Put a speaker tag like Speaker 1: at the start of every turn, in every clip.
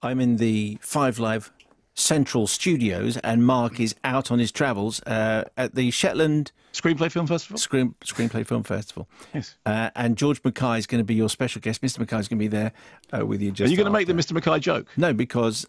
Speaker 1: I'm in the Five Live Central Studios, and Mark is out on his travels at the Shetland
Speaker 2: Screenplay Film Festival?
Speaker 1: Screenplay Film Festival.
Speaker 2: Yes.
Speaker 1: And George Mackay is going to be your special guest. Mr. Mackay is going to be there with you just
Speaker 2: Are you going to make the
Speaker 1: after.
Speaker 2: Mr. Mackay joke?
Speaker 1: No, because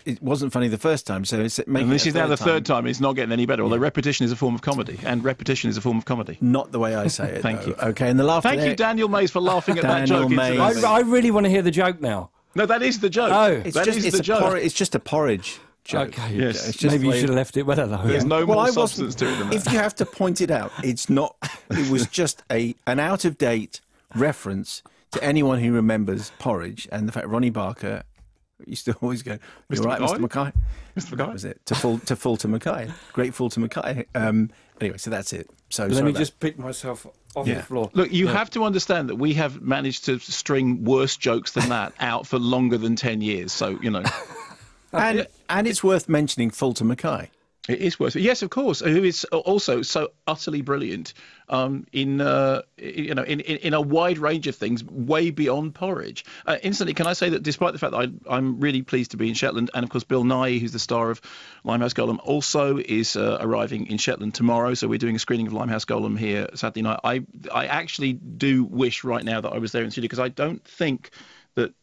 Speaker 1: it wasn't funny the first time, so it's making
Speaker 2: And this
Speaker 1: it
Speaker 2: is now the third time. It's not getting any better, although repetition is a form of comedy, and repetition is a form of comedy.
Speaker 1: Not the way I say it.
Speaker 2: Thank you.
Speaker 1: Okay, and the laughter
Speaker 2: Thank you, Daniel Mays, for laughing at that
Speaker 1: Daniel
Speaker 2: joke.
Speaker 1: Mays.
Speaker 2: incidentally.
Speaker 3: I really want to hear the joke now.
Speaker 2: No, that is the joke.
Speaker 3: Oh.
Speaker 1: It's
Speaker 2: That
Speaker 1: just,
Speaker 2: is
Speaker 1: it's
Speaker 2: the
Speaker 1: a
Speaker 2: joke.
Speaker 1: it's just a porridge joke.
Speaker 3: Okay.
Speaker 2: Yes.
Speaker 1: It's just
Speaker 3: Maybe
Speaker 1: the
Speaker 3: you
Speaker 1: way-
Speaker 3: should have left it better, though.
Speaker 2: There's no
Speaker 1: Well,
Speaker 2: more
Speaker 1: I wasn't-
Speaker 2: substance to it than that.
Speaker 1: If you have to point it out, it's not. It was just an out of date reference to anyone who remembers porridge and the fact Ronnie Barker used to always go, "You're
Speaker 2: Mr.
Speaker 1: right, Mr.
Speaker 2: Mackay?
Speaker 1: Mackay."
Speaker 2: Mr.
Speaker 1: That
Speaker 2: Mackay?
Speaker 1: was it. To Fulton Mackay, great Fulton Mackay. Anyway, so that's it. So
Speaker 3: Let
Speaker 1: sorry
Speaker 3: me
Speaker 1: about
Speaker 3: just pick myself off the floor.
Speaker 2: Look, you have to understand that we have managed to string worse jokes than that out for longer than 10 years. So, you know,
Speaker 1: and it's worth mentioning Fulton Mackay.
Speaker 2: it is worth it. Yes, of course. Who is also so utterly brilliant in a wide range of things, way beyond porridge. Instantly, can I say that despite the fact that I'm really pleased to be in Shetland, and of course Bill Nighy, who's the star of Limehouse Golem, also is arriving in Shetland tomorrow. So we're doing a screening of Limehouse Golem here Saturday night. I actually do wish right now that I was there in studio, because I don't think that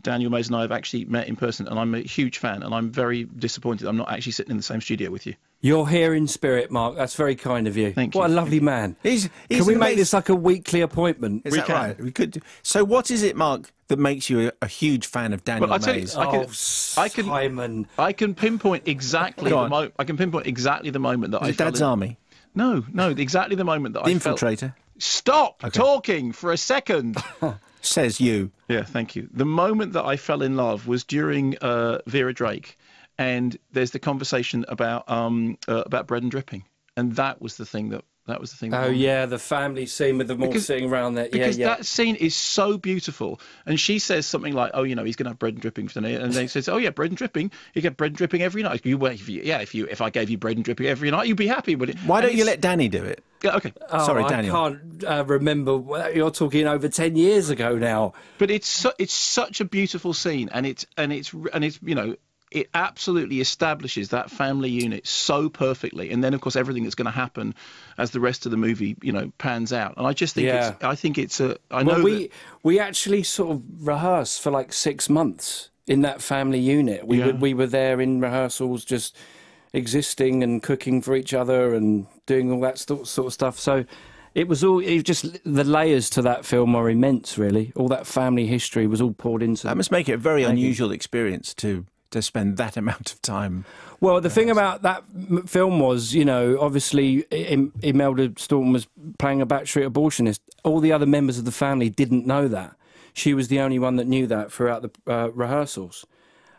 Speaker 2: Daniel Mays and I have actually met in person, and I'm a huge fan, and I'm very disappointed I'm not actually sitting in the same studio with you.
Speaker 3: You're here in spirit, Mark. That's very kind of you.
Speaker 2: Thank you.
Speaker 3: What a lovely man.
Speaker 1: He's
Speaker 3: Can we make
Speaker 1: amazing.
Speaker 3: this like a weekly appointment?
Speaker 1: Is
Speaker 2: We
Speaker 1: that
Speaker 2: can.
Speaker 1: right? We could. So, what is it, Mark, that makes you a huge fan of Daniel
Speaker 2: Well, I tell you,
Speaker 1: Mays?
Speaker 3: Simon.
Speaker 2: I can pinpoint exactly
Speaker 1: Go
Speaker 2: the
Speaker 1: on.
Speaker 2: I can pinpoint exactly the moment that
Speaker 1: Is
Speaker 2: I
Speaker 1: it
Speaker 2: fell
Speaker 1: Dad's
Speaker 2: in-
Speaker 1: Army,
Speaker 2: No, exactly the moment that
Speaker 1: The
Speaker 2: I felt.
Speaker 1: Infiltrator,
Speaker 2: Stop talking for a second.
Speaker 1: says you.
Speaker 2: Yeah, thank you. The moment that I fell in love was during Vera Drake, and there's the conversation about bread and dripping, and that was the thing that
Speaker 3: Oh, yeah, the family scene with them all sitting around there.
Speaker 2: Because
Speaker 3: yeah.
Speaker 2: that scene is so beautiful. And she says something like, "Oh, you know, he's going to have bread and dripping for tonight." And they says, "Oh yeah, bread and dripping. You get bread and dripping every night." If I gave you bread and dripping every night, you'd be happy with it.
Speaker 1: Why
Speaker 2: And
Speaker 1: don't you
Speaker 2: it's-
Speaker 1: let Danny do it?
Speaker 2: Yeah, okay.
Speaker 1: Sorry,
Speaker 3: I
Speaker 1: Daniel.
Speaker 3: can't remember. You're talking over 10 years ago now.
Speaker 2: But it's such a beautiful scene, and it's you know, it absolutely establishes that family unit so perfectly, and then of course everything that's going to happen as the rest of the movie, you know, pans out. And I just think
Speaker 3: we actually sort of rehearsed for like 6 months in that family unit. We were there in rehearsals, just existing and cooking for each other and doing all that sort of stuff. So it was just the layers to that film are immense, really. All that family history was all poured into
Speaker 1: That must make it a very unusual experience to spend that amount of time.
Speaker 3: Well, the thing about that film was, you know, obviously Imelda Staunton was playing a battery abortionist. All the other members of the family didn't know that. She was the only one that knew that throughout the rehearsals.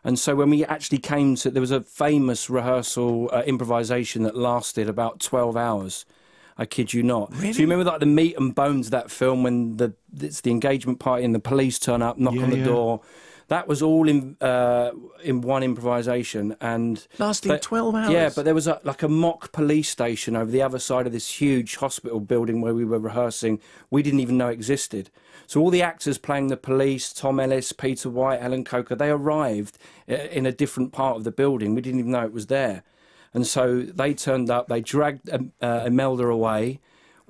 Speaker 3: And so when we actually came to, there was a famous rehearsal improvisation that lasted about 12 hours. I kid you not.
Speaker 1: Really?
Speaker 3: So you remember like the meat and bones of that film when it's the engagement party and the police turn up, knock on the door. That was all in one improvisation, and
Speaker 1: Lasting 12 hours?
Speaker 3: Yeah, but there was like a mock police station over the other side of this huge hospital building where we were rehearsing. We didn't even know existed. So all the actors playing the police, Tom Ellis, Peter White, Helen Coker, they arrived in a different part of the building. We didn't even know it was there, and so they turned up. They dragged Imelda away.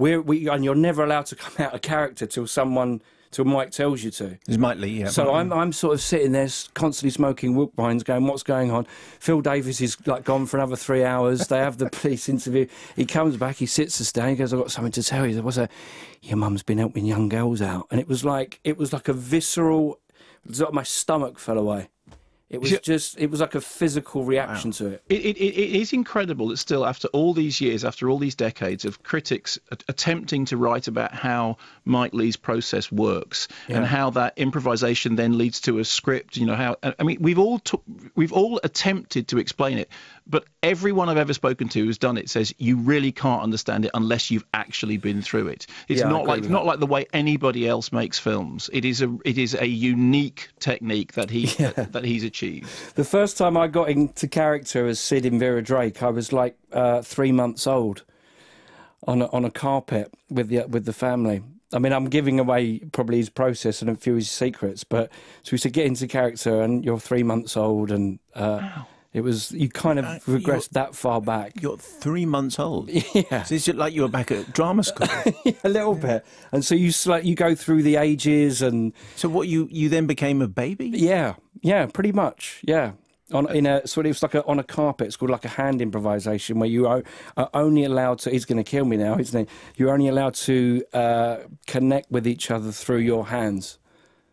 Speaker 3: And you're never allowed to come out of character till Mike tells you to.
Speaker 1: It's Mike Lee, yeah.
Speaker 3: So I'm sort of sitting there constantly smoking Woodbines going, what's going on? Phil Davis is like gone for another 3 hours. They have the police interview. He comes back, he sits us down, he goes, I've got something to tell you. What's that? Your mum's been helping young girls out. And it was like a visceral, it was like my stomach fell away. It was like a physical reaction to it.
Speaker 2: It is incredible that still, after all these years, after all these decades of critics attempting to write about how Mike Lee's process works and how that improvisation then leads to a script, you know, we've all attempted to explain it, but everyone I've ever spoken to who's done it says you really can't understand it unless you've actually been through it. It's not like the way anybody else makes films. It is a unique technique that he's achieved.
Speaker 3: The first time I got into character as Sid in Vera Drake, I was like 3 months old on a carpet with the family. I mean, I'm giving away probably his process and a few of his secrets, but so we said get into character, and you're 3 months old, and it was you kind of regressed that far back.
Speaker 1: You're 3 months old.
Speaker 3: Yeah,
Speaker 1: So it's like you were back at drama school.
Speaker 3: a little bit, and so you go through the ages, and
Speaker 1: So what you then became a baby?
Speaker 3: yeah, pretty much, yeah. On it was like on a carpet. It's called like a hand improvisation, where you are only allowed to. He's going to kill me now, isn't he? You're only allowed to connect with each other through your hands.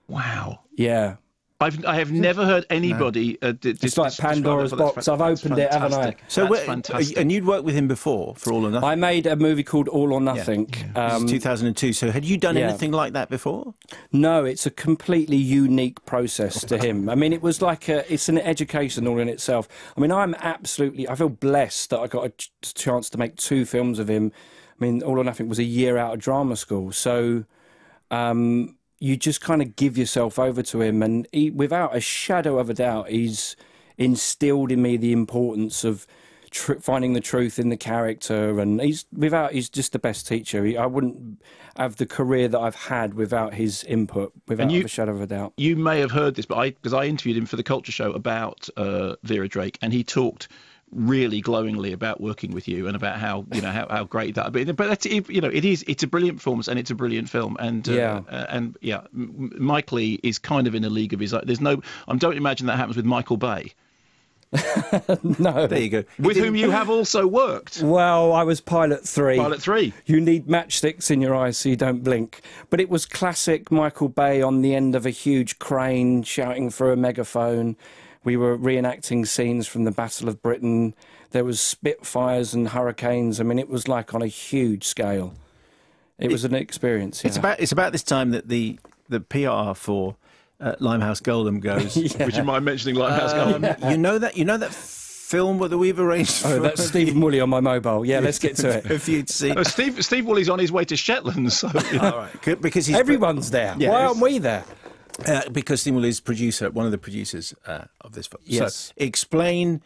Speaker 2: Wow.
Speaker 3: Yeah.
Speaker 2: I have never heard anybody.
Speaker 3: It's like Pandora's box. I've opened it, haven't I?
Speaker 1: So
Speaker 2: that's fantastic.
Speaker 1: And you'd worked with him before for All or Nothing.
Speaker 3: I made a movie called All or Nothing.
Speaker 1: This is 2002. So had you done anything like that before?
Speaker 3: No, it's a completely unique process to him. I mean, it was like it's an education all in itself. I mean, I feel blessed that I got a chance to make 2 films of him. I mean, All or Nothing was a year out of drama school. So you just kind of give yourself over to him, and without a shadow of a doubt, he's instilled in me the importance of finding the truth in the character, and he's just the best teacher. I wouldn't have the career that I've had without his input, without a shadow of a doubt.
Speaker 2: You may have heard this, but because I interviewed him for the Culture Show about Vera Drake, and he talked really glowingly about working with you and about how how great that. But that's, it's a brilliant performance, and it's a brilliant film, and Mike Lee is kind of in a league of his own. I don't imagine that happens with Michael Bay.
Speaker 3: No.
Speaker 1: There you go.
Speaker 2: With whom you have also worked.
Speaker 3: Well, I was Pilot 3.
Speaker 2: Pilot 3.
Speaker 3: You need matchsticks in your eyes so you don't blink. But it was classic Michael Bay on the end of a huge crane shouting through a megaphone. We were reenacting scenes from the Battle of Britain. There was Spitfires and hurricanes. I mean, it was like on a huge scale. It was an experience. Yeah.
Speaker 1: It's about this time that the PR for Limehouse Golem goes.
Speaker 2: Yeah. Would you mind mentioning Limehouse Golem?
Speaker 1: You know that film that we've arranged.
Speaker 3: Oh, that's Stephen Woolley on my mobile. Yeah, let's get to it.
Speaker 1: If you'd see,
Speaker 2: Steve Woolley's on his way to Shetland. So,
Speaker 1: all right, because
Speaker 3: everyone's there.
Speaker 1: Yeah,
Speaker 3: why aren't we there?
Speaker 1: Because Stephen Woolley is one of the producers of this film.
Speaker 3: Yes.
Speaker 1: So explain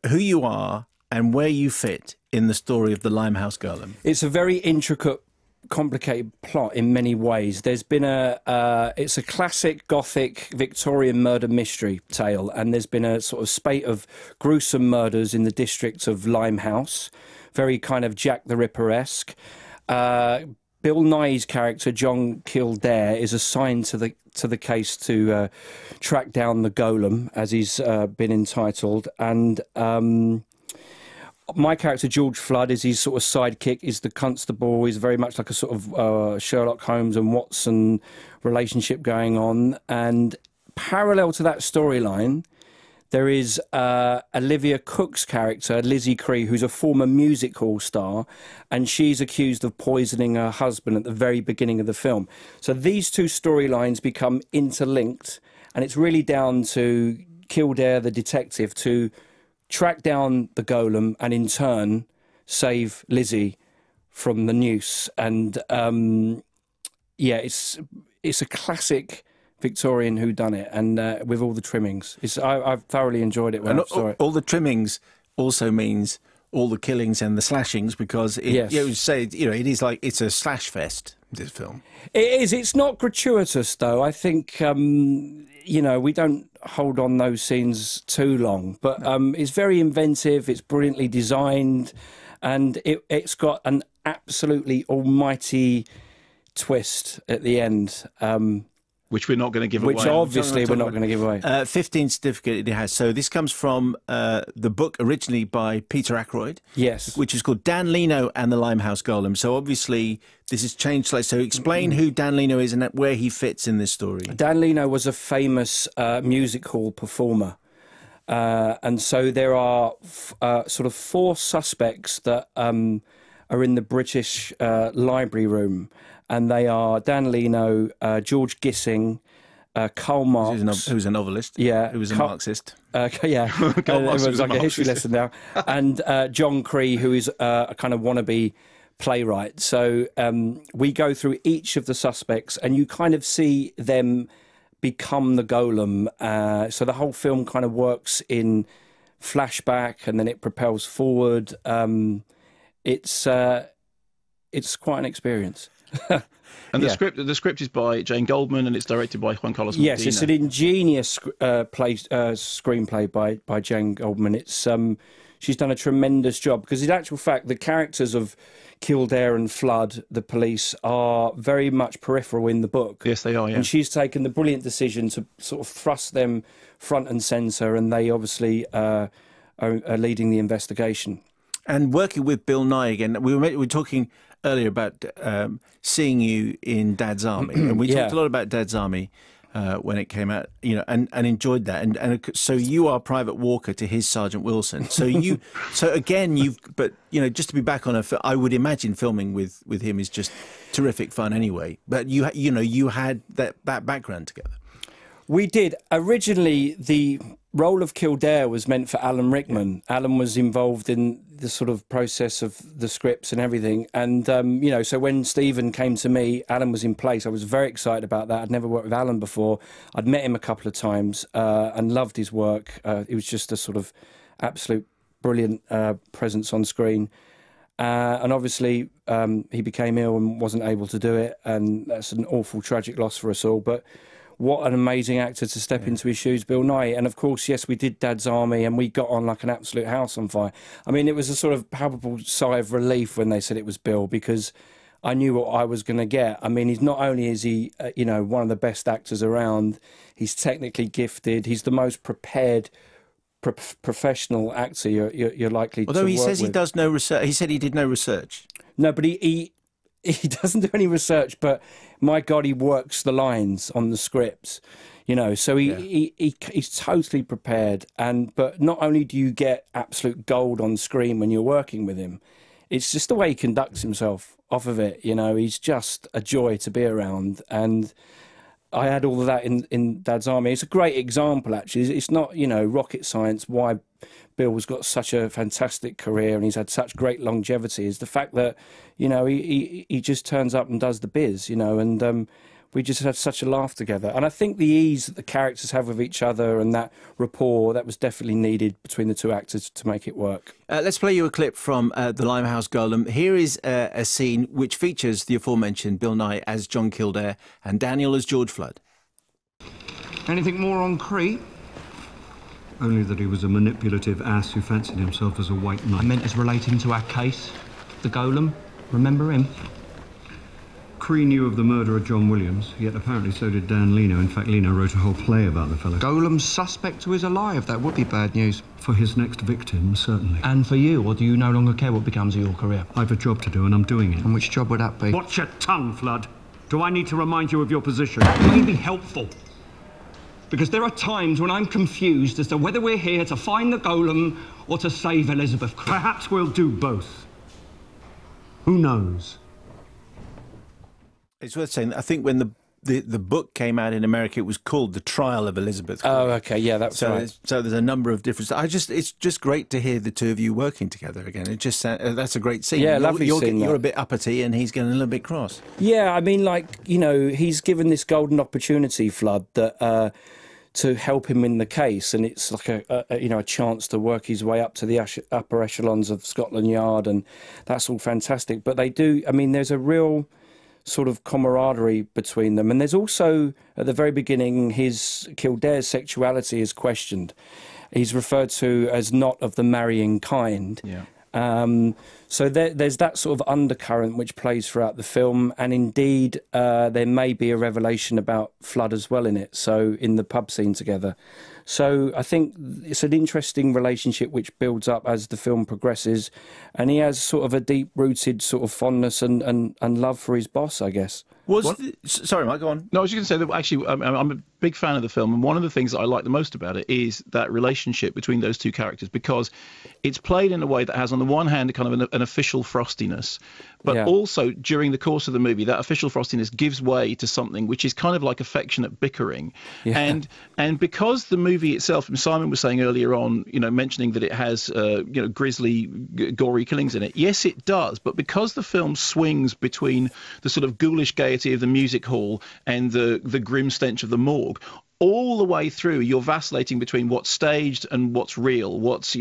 Speaker 1: who you are and where you fit in the story of the Limehouse Golem.
Speaker 3: It's a very intricate, complicated plot in many ways. There's been it's a classic Gothic Victorian murder mystery tale, and there's been a sort of spate of gruesome murders in the district of Limehouse, very kind of Jack the Ripper-esque. Bill Nighy's character, John Kildare, is assigned to the case to track down the golem, as he's been entitled, and my character, George Flood, is his sort of sidekick, is the constable. He's very much like a sort of Sherlock Holmes and Watson relationship going on. And parallel to that storyline, there is Olivia Cook's character, Lizzie Cree, who's a former music hall star, and she's accused of poisoning her husband at the very beginning of the film. So these 2 storylines become interlinked, and it's really down to Kildare, the detective, to track down the golem and in turn save Lizzie from the noose. And it's a classic Victorian whodunit, and with all the trimmings. I've thoroughly enjoyed it when I saw it.
Speaker 1: All the trimmings also means all the killings and the slashings, because you would say it is like it's a slash fest, this film.
Speaker 3: It is. It's not gratuitous though. I think we don't hold on those scenes too long, but it's very inventive. It's brilliantly designed, and it's got an absolutely almighty twist at the end.
Speaker 2: Which we're not going to give away.
Speaker 3: Which obviously we're not going to give away.
Speaker 1: 15 certificate it has. So this comes from the book originally by Peter Ackroyd.
Speaker 3: Yes.
Speaker 1: Which is called Dan Leno and the Limehouse Golem. So obviously this has changed slightly. So explain who Dan Leno is and where he fits in this story.
Speaker 3: Dan Leno was a famous music hall performer. And so there are sort of 4 suspects that are in the British Library room. And they are Dan Leno, George Gissing, Karl Marx.
Speaker 1: Who's a novelist.
Speaker 3: Yeah.
Speaker 1: Who was a Marxist.
Speaker 3: Yeah. It was like a history lesson now. And John Cree, who is a kind of wannabe playwright. So we go through each of the suspects, and you kind of see them become the golem. So the whole film kind of works in flashback, and then it propels forward. It's quite an experience.
Speaker 2: And the script is by Jane Goldman, and it's directed by Juan Carlos
Speaker 3: Yes,
Speaker 2: Medina.
Speaker 3: it's an ingenious screenplay by Jane Goldman. It's she's done a tremendous job, because in actual fact the characters of Kildare and Flood, the police, are very much peripheral in the book.
Speaker 2: Yes, they are, yeah.
Speaker 3: And she's taken the brilliant decision to sort of thrust them front and centre, and they obviously are leading the investigation.
Speaker 1: And working with Bill Nye again, we were talking earlier about seeing you in Dad's Army, and we talked a lot about Dad's Army when it came out, you know, and enjoyed that. And so you are Private Walker to his Sergeant Wilson. So but you know, just to be back on I would imagine filming with him is just terrific fun anyway. But you had that background together.
Speaker 3: We did. Originally, the role of Kildare was meant for Alan Rickman. Yeah. Alan was involved in the sort of process of the scripts and everything. And, you know, so when Stephen came to me, Alan was in place. I was very excited about that. I'd never worked with Alan before. I'd met him a couple of times and loved his work. He was just a sort of absolute brilliant presence on screen. And obviously, he became ill and wasn't able to do it. And that's an awful, tragic loss for us all. But what an amazing actor to step into his shoes, Bill Nye. And of course, yes, we did Dad's Army, and we got on like an absolute house on fire. I mean, it was a sort of palpable sigh of relief when they said it was Bill, because I knew what I was going to get. I mean, not only is he, you know, one of the best actors around, he's technically gifted, he's the most prepared professional actor you're likely to work with.
Speaker 1: Although he says he does no research. He said he did no research.
Speaker 3: No, but he doesn't do any research, but my God, he works the lines on the scripts, you know, so he's totally prepared. But not only do you get absolute gold on screen when you're working with him, it's just the way he conducts himself off of it, you know, he's just a joy to be around. And I had all of that in Dad's Army. It's a great example, actually. It's not, you know, rocket science why Bill's got such a fantastic career and he's had such great longevity, is the fact that, you know, he just turns up and does the biz, you know, and we just had such a laugh together. And I think the ease that the characters have with each other and that rapport, that was definitely needed between the two actors to make it work.
Speaker 1: Let's play you a clip from the Limehouse Golem. Here is a scene which features the aforementioned Bill Nye as John Kildare and Daniel as George Flood.
Speaker 4: Anything more on Crete?
Speaker 5: Only that he was a manipulative ass who fancied himself as a white knight.
Speaker 4: I meant as relating to our case, the Golem. Remember him?
Speaker 5: Cree knew of the murder of John Williams, yet apparently so did Dan Leno. In fact, Leno wrote a whole play about the fellow.
Speaker 4: Golem's suspect who is alive. That would be bad news.
Speaker 5: For his next victim, certainly.
Speaker 4: And for you, or do you no longer care what becomes of your career?
Speaker 5: I've a job to do, and I'm doing it.
Speaker 4: And which job would that be?
Speaker 5: Watch your tongue, Flood. Do I need to remind you of your position?
Speaker 4: It may be helpful. Because there are times when I'm confused as to whether we're here to find the Golem or to save Elizabeth Crete.
Speaker 5: Perhaps we'll do both. Who knows?
Speaker 1: It's worth saying that I think when the book came out in America, it was called The Trial of Elizabeth Crete.
Speaker 3: Oh, okay, yeah, that's right.
Speaker 1: So there's a number of different. It's just great to hear the two of you working together again. It just that's a great scene.
Speaker 3: Yeah, lovely scene.
Speaker 1: You're a bit uppity, and he's getting a little bit cross.
Speaker 3: Yeah, I mean, like, you know, he's given this golden opportunity, Flood, that to help him in the case, and it's like a chance to work his way up to the upper echelons of Scotland Yard, and that's all fantastic. But they do. I mean, there's a real sort of camaraderie between them. And there's also, at the very beginning, Kildare's sexuality is questioned. He's referred to as not of the marrying kind.
Speaker 2: Yeah.
Speaker 3: So there's that sort of undercurrent which plays throughout the film, and indeed there may be a revelation about Flood as well in it, so in the pub scene together. So I think it's an interesting relationship which builds up as the film progresses, and he has sort of a deep-rooted sort of fondness and love for his boss, I guess.
Speaker 1: Sorry, Mike, go on.
Speaker 2: No, I was just going to say that actually I'm a big fan of the film, and one of the things that I like the most about it is that relationship between those two characters, because it's played in a way that has, on the one hand, kind of an official frostiness, but also during the course of the movie, that official frostiness gives way to something which is kind of like affectionate bickering. Yeah. And because the movie itself, and Simon was saying earlier on, mentioning that it has grisly, gory killings in it. Yes, it does, but because the film swings between the sort of ghoulish gaiety of the music hall and the grim stench of the morgue, all the way through, you're vacillating between what's staged and what's real, what's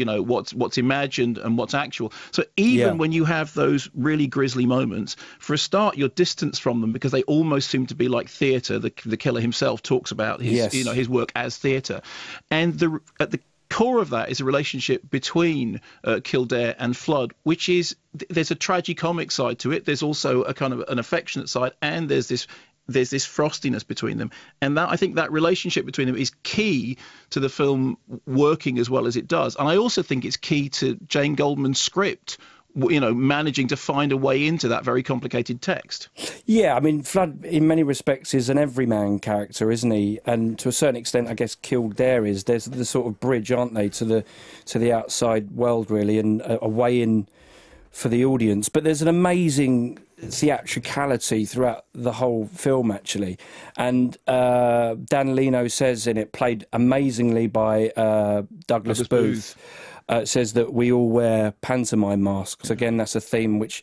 Speaker 2: imagined and what's actual. So even when you have those really grisly moments, for a start, you're distanced from them because they almost seem to be like theatre. The killer himself talks about his his work as theatre, and at the core of that is a relationship between Kildare and Flood, which is, there's a tragicomic side to it. There's also a kind of an affectionate side, and there's this frostiness between them. And that, I think that relationship between them is key to the film working as well as it does. And I also think it's key to Jane Goldman's script, managing to find a way into that very complicated text. Yeah,
Speaker 3: I mean, Flood, in many respects, is an everyman character, isn't he? And to a certain extent, I guess Kildare is. There's the sort of bridge, aren't they, to the outside world, really, and a way in for the audience. But there's an amazing theatricality throughout the whole film, actually. And Dan Leno says in it, played amazingly by Douglas Booth, says that we all wear pantomime masks. Again, that's a theme which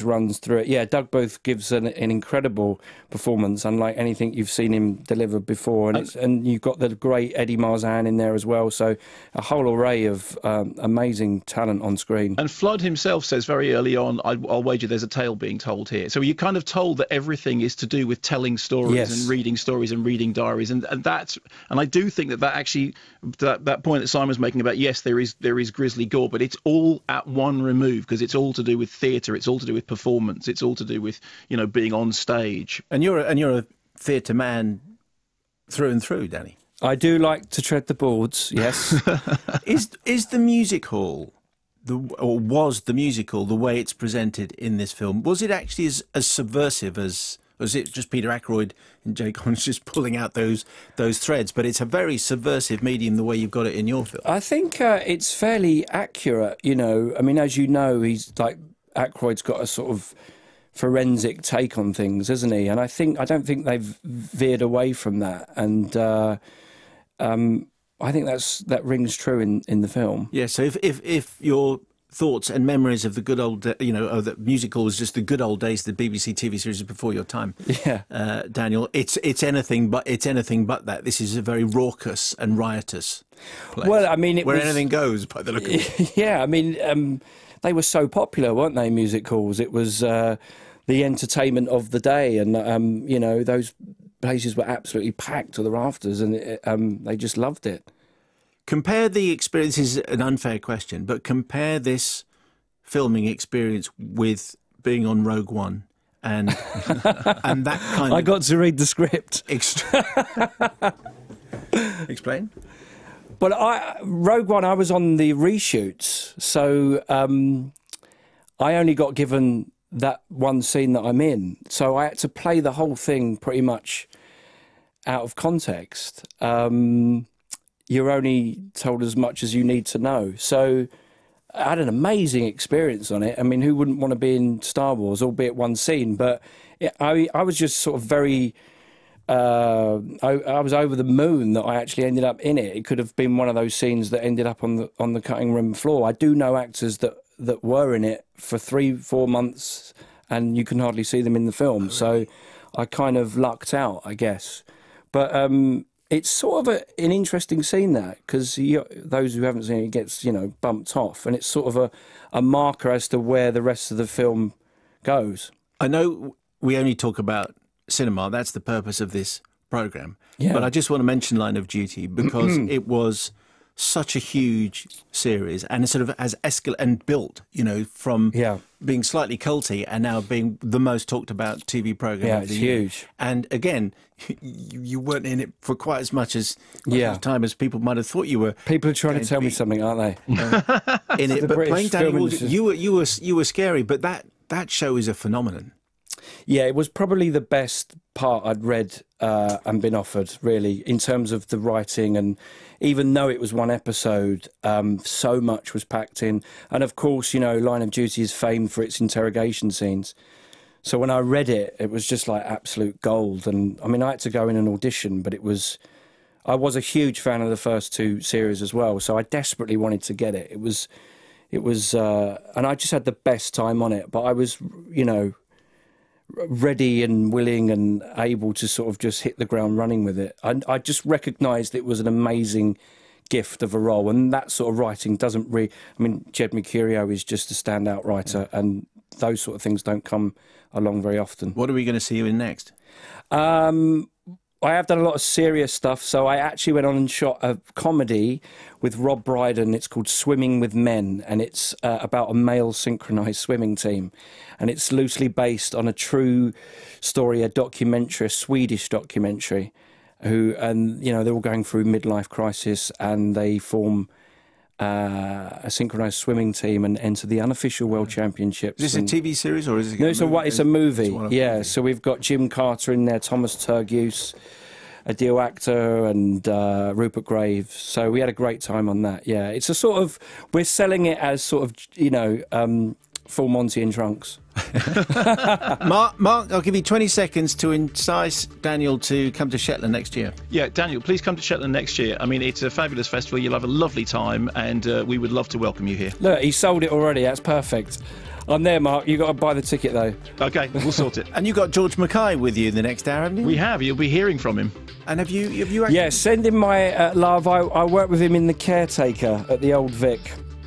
Speaker 3: runs through it. Yeah, Doug Booth gives an incredible performance, unlike anything you've seen him deliver before. And you've got the great Eddie Marzan in there as well. So a whole array of amazing talent on screen.
Speaker 2: And Flood himself says very early on, I'll wager there's a tale being told here. So you're kind of told that everything is to do with telling stories and reading diaries. And I do think that actually, that point that Simon's making about, yes, there is grisly gore, but it's all at one remove, because it's all to do with theatre. It's all to do with performance. It's all to do with being on stage.
Speaker 1: And you're a theatre man through and through, Danny.
Speaker 3: I do like to tread the boards. Yes.
Speaker 1: Is the music hall was the musical the way it's presented in this film? Was it actually as subversive as? Was it just Peter Ackroyd and Jay Collins just pulling out those threads? But it's a very subversive medium the way you've got it in your film.
Speaker 3: I think it's fairly accurate. I mean, as you know, he's like. Ackroyd's got a sort of forensic take on things, isn't he? And I don't think they've veered away from that. And I think that rings true in the film.
Speaker 1: Yeah. So if your thoughts and memories of the good old, the musical was just the good old days, the BBC TV series before your time.
Speaker 3: Yeah.
Speaker 1: Daniel, it's anything but that. This is a very raucous and riotous place.
Speaker 3: Well, I mean,
Speaker 1: anything goes by the look of it.
Speaker 3: Yeah. I mean. They were so popular, weren't they, music halls? It was the entertainment of the day, and, those places were absolutely packed to the rafters, and they just loved it.
Speaker 1: Compare the experience, this is an unfair question, but compare this filming experience with being on Rogue One and that kind of...
Speaker 3: I got to read the script.
Speaker 1: Explain.
Speaker 3: But Rogue One, I was on the reshoots, so I only got given that one scene that I'm in. So I had to play the whole thing pretty much out of context. You're only told as much as you need to know. So I had an amazing experience on it. I mean, who wouldn't want to be in Star Wars, albeit one scene? But I was just sort of very... I was over the moon that I actually ended up in it. It could have been one of those scenes that ended up on the cutting room floor. I do know actors that were in it for 3-4 months, and you can hardly see them in the film. So I kind of lucked out, I guess. But it's sort of an interesting scene, that, because those who haven't seen it gets bumped off, and it's sort of a marker as to where the rest of the film goes.
Speaker 1: I know we only talk about cinema, that's the purpose of this programme.
Speaker 3: Yeah.
Speaker 1: But I just want to mention Line of Duty because it was such a huge series, and it sort of has escalated and built, from being slightly culty and now being the most talked about TV programme of the year.
Speaker 3: Huge.
Speaker 1: And again, you weren't in it for quite as much time as people might have thought you were.
Speaker 3: People are trying to tell me something, aren't they?
Speaker 1: In it, but playing Danny Wilson, you were scary, but that show is a phenomenon.
Speaker 3: Yeah, it was probably the best part I'd read and been offered, really, in terms of the writing. And even though it was one episode, so much was packed in. And of course, Line of Duty is famed for its interrogation scenes. So when I read it, it was just like absolute gold. And I mean, I had to go in and audition, but I was a huge fan of the first 2 series as well. So I desperately wanted to get it. It was, and I just had the best time on it. But I was, ready and willing and able to sort of just hit the ground running with it. I just recognised it was an amazing gift of a role, and that sort of writing doesn't really... I mean, Jed Mercurio is just a standout writer, and those sort of things don't come along very often.
Speaker 1: What are we going to see you in next?
Speaker 3: I have done a lot of serious stuff, so I actually went on and shot a comedy with Rob Brydon. It's called Swimming with Men, and it's about a male synchronised swimming team. And it's loosely based on a true story, a documentary, a Swedish documentary, and they're all going through midlife crisis, and they form a synchronised swimming team and enter the unofficial World Championships.
Speaker 1: Is this a TV series or is it?
Speaker 3: No, it's a movie. Yeah, so we've got Jim Carter in there, Thomas Turgoose, Adil Akhtar, and Rupert Graves. So we had a great time on that. Yeah, it's a sort of, we're selling it as sort of full Monty in trunks.
Speaker 1: Mark, I'll give you 20 seconds to entice Daniel to come to Shetland next year.
Speaker 2: Yeah, Daniel, please come to Shetland next year. I mean, it's a fabulous festival. You'll have a lovely time, and we would love to welcome you here.
Speaker 3: Look, he sold it already. That's perfect. I'm there, Mark. You've got to buy the ticket, though.
Speaker 2: OK, we'll sort it.
Speaker 1: And you've got George Mackay with you the next hour, haven't you?
Speaker 2: We have. You'll be hearing from him.
Speaker 1: And have you actually...
Speaker 3: Yeah, send him my love. I worked with him in The Caretaker at the Old Vic.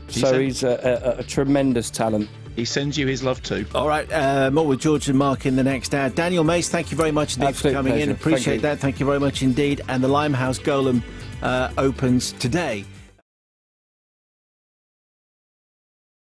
Speaker 3: So he's a tremendous talent.
Speaker 2: He sends you his love too.
Speaker 1: All right, more with George and Mark in the next hour. Daniel Mace, thank you very much indeed for coming in. Appreciate that. Thank you very much indeed. And the Limehouse Golem opens today.